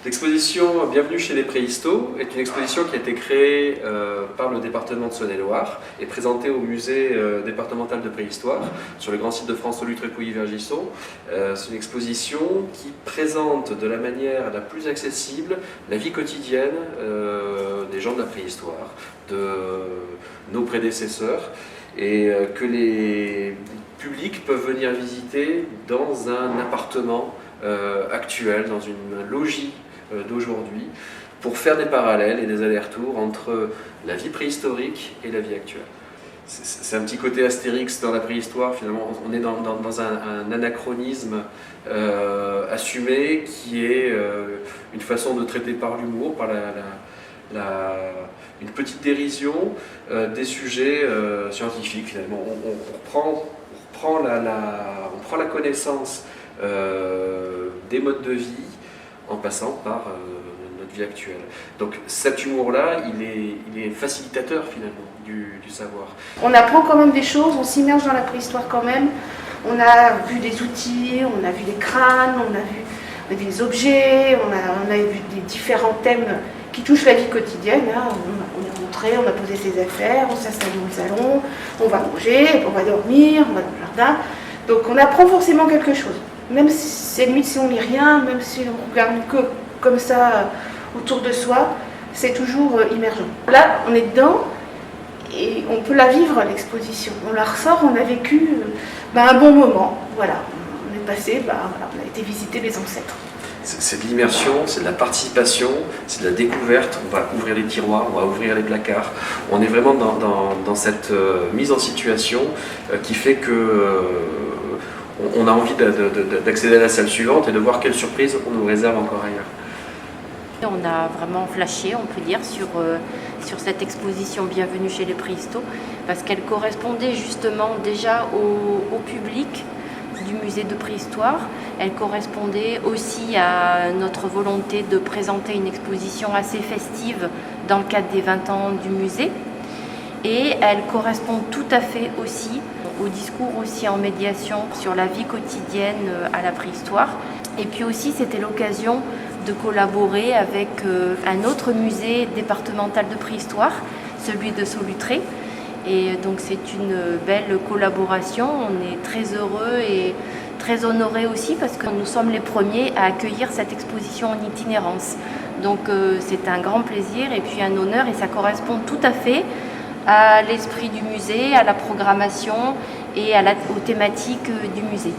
L'exposition Bienvenue chez les Préhistos est une exposition qui a été créée par le département de Saône-et-Loire et présentée au musée départemental de préhistoire sur le grand site de France Olutre et Pouilly-Vergisson. C'est une exposition qui présente de la manière la plus accessible la vie quotidienne des gens de la préhistoire, de nos prédécesseurs, et que les publics peuvent venir visiter dans un appartement actuel, dans une logis d'aujourd'hui, pour faire des parallèles et des allers-retours entre la vie préhistorique et la vie actuelle. C'est un petit côté Astérix dans la préhistoire, finalement on est dans un anachronisme assumé qui est une façon de traiter par l'humour, par une petite dérision des sujets scientifiques finalement. On prend la connaissance des modes de vie en passant par notre vie actuelle. Donc cet humour-là, il est facilitateur finalement du savoir. On apprend quand même des choses, on s'immerge dans la préhistoire quand même. On a vu des outils, on a vu des crânes, on a vu des objets, on a vu des différents thèmes qui touchent la vie quotidienne. Hein. On est rentré, on a posé ses affaires, on s'installe dans le salon, on va manger, on va dormir, on va dans le jardin. Donc on apprend forcément quelque chose. Même si c'est limite si on lit rien, même si on regarde que comme ça autour de soi, c'est toujours immergeant. Là, on est dedans et on peut la vivre, l'exposition. On la ressort, on a vécu un bon moment. Voilà, on est passé, voilà, on a été visiter les ancêtres. C'est de l'immersion, c'est de la participation, c'est de la découverte. On va ouvrir les tiroirs, on va ouvrir les placards. On est vraiment dans cette mise en situation qui fait que on a envie d'accéder à la salle suivante et de voir quelle surprise on nous réserve encore ailleurs. On a vraiment flashé, on peut dire, sur cette exposition Bienvenue chez les Préhistos, parce qu'elle correspondait justement déjà au public du musée de préhistoire. Elle correspondait aussi à notre volonté de présenter une exposition assez festive dans le cadre des 20 ans du musée. Et elle correspond tout à fait aussi au discours aussi en médiation sur la vie quotidienne à la préhistoire. Et puis aussi, c'était l'occasion de collaborer avec un autre musée départemental de préhistoire, celui de Solutré. Et donc c'est une belle collaboration. On est très heureux et très honorés aussi parce que nous sommes les premiers à accueillir cette exposition en itinérance. Donc c'est un grand plaisir et puis un honneur et ça correspond tout à fait à l'esprit du musée, à la programmation et aux thématiques du musée.